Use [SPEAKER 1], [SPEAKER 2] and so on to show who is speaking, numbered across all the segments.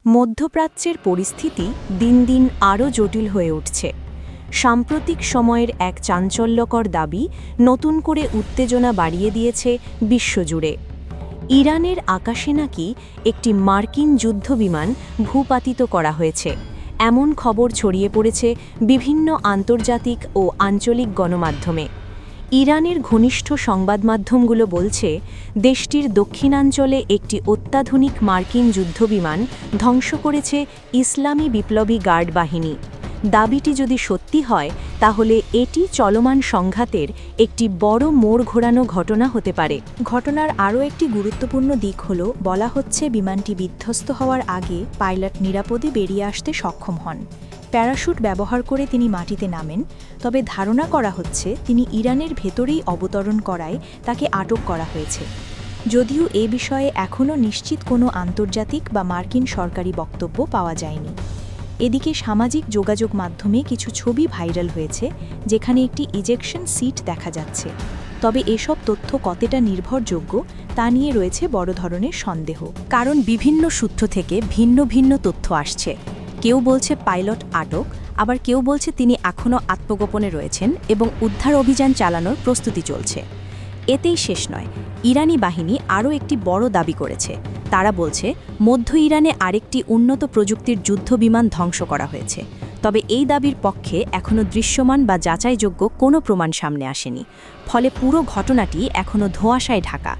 [SPEAKER 1] মধ্যপ্রাচ্যের পরিস্থিতি দিন দিন আরও জটিল হয়ে উঠছে। সাম্প্রতিক সময়ের এক চাঞ্চল্যকর দাবি নতুন করে উত্তেজনা বাড়িয়ে দিয়েছে বিশ্বজুড়ে। ইরানের আকাশে নাকি একটি মার্কিন যুদ্ধবিমান ভূপাতিত করা হয়েছে, এমন খবর ছড়িয়ে পড়েছে বিভিন্ন আন্তর্জাতিক ও আঞ্চলিক গণমাধ্যমে। ইরানের ঘনিষ্ঠ সংবাদমাধ্যমগুলো বলছে, দেশটির দক্ষিণাঞ্চলে একটি অত্যাধুনিক মার্কিন যুদ্ধবিমান ধ্বংস করেছে ইসলামী বিপ্লবী গার্ড বাহিনী। দাবিটি যদি সত্যি হয়, তাহলে এটি চলমান সংঘাতের একটি বড় মোড় ঘোরানো ঘটনা হতে পারে।
[SPEAKER 2] ঘটনার আরও একটি গুরুত্বপূর্ণ দিক হল, বলা হচ্ছে বিমানটি বিধ্বস্ত হওয়ার আগে পাইলট নিরাপদে বেরিয়ে আসতে সক্ষম হন। প্যারাশুট ব্যবহার করে তিনি মাটিতে নামেন, তবে ধারণা করা হচ্ছে তিনি ইরানের ভেতরেই অবতরণ করায় তাকে আটক করা হয়েছে। যদিও এ বিষয়ে এখনও নিশ্চিত কোনো আন্তর্জাতিক বা মার্কিন সরকারি বক্তব্য পাওয়া যায়নি। এদিকে সামাজিক যোগাযোগ মাধ্যমে কিছু ছবি ভাইরাল হয়েছে, যেখানে একটি ইজেকশন সিট দেখা যাচ্ছে। তবে এসব তথ্য কতটা নির্ভরযোগ্য তা নিয়ে রয়েছে বড় ধরনের সন্দেহ,
[SPEAKER 1] কারণ বিভিন্ন সূত্র থেকে ভিন্ন ভিন্ন তথ্য আসছে। কেউ বলছে পাইলট আটক, আবার কেউ বলছে তিনি এখনও আত্মগোপনে রয়েছেন এবং উদ্ধার অভিযান চালানোর প্রস্তুতি চলছে। এতেই শেষ নয়, ইরানি বাহিনী আরও একটি বড় দাবি করেছে। তারা বলছে মধ্য ইরানে আরেকটি উন্নত প্রযুক্তির যুদ্ধবিমান ধ্বংস করা হয়েছে। তবে এই দাবির পক্ষে এখনও দৃশ্যমান বা যাচাইযোগ্য কোনো প্রমাণ সামনে আসেনি, ফলে পুরো ঘটনাটি এখনও ধোঁয়াশায় ঢাকা।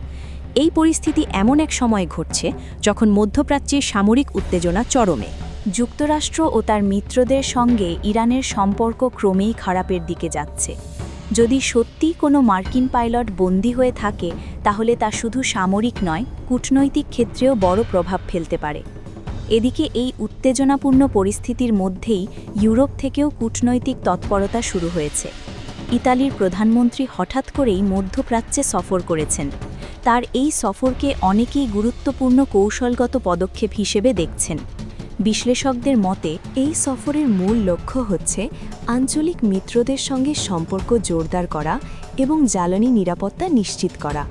[SPEAKER 1] এই পরিস্থিতি এমন এক সময় ঘটছে যখন মধ্যপ্রাচ্যে সামরিক উত্তেজনা চরমে। যুক্তরাষ্ট্র ও তার মিত্রদের সঙ্গে ইরানের সম্পর্ক ক্রমেই খারাপের দিকে যাচ্ছে। যদি সত্যি কোনো মার্কিন পাইলট বন্দী হয়ে থাকে, তাহলে তা শুধু সামরিক নয়, কূটনৈতিক ক্ষেত্রেও বড় প্রভাব ফেলতে পারে। এদিকে এই উত্তেজনাপূর্ণ পরিস্থিতির মধ্যেই ইউরোপ থেকেও কূটনৈতিক তৎপরতা শুরু হয়েছে। ইতালির প্রধানমন্ত্রী হঠাৎ করেই মধ্যপ্রাচ্যে সফর করেছেন। তার এই সফরকে অনেকেই গুরুত্বপূর্ণ কৌশলগত পদক্ষেপ হিসেবে দেখছেন। বিশ্লেষকদের মতে এই সফরের মূল লক্ষ্য হচ্ছে আঞ্চলিক মিত্রদের সঙ্গে সম্পর্ক জোরদার করা এবং জ্বালানি নিরাপত্তা নিশ্চিত করা।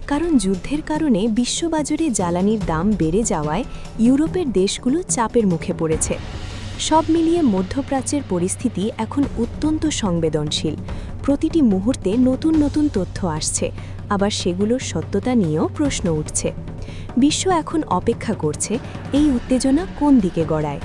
[SPEAKER 1] কারণ যুদ্ধের কারণে বিশ্ববাজারে জ্বালানির দাম বেড়ে যাওয়ায় ইউরোপের দেশগুলো চাপের মুখে পড়েছে। সব মিলিয়ে মধ্যপ্রাচ্যের পরিস্থিতি এখন অত্যন্ত সংবেদনশীল। প্রতিটি মুহূর্তে নতুন নতুন তথ্য আসছে, আবার সেগুলোর সত্যতা নিয়েও প্রশ্ন উঠছে। বিশ্ব এখন অপেক্ষা করছে এই উত্তেজনা কোন দিকে গড়ায়।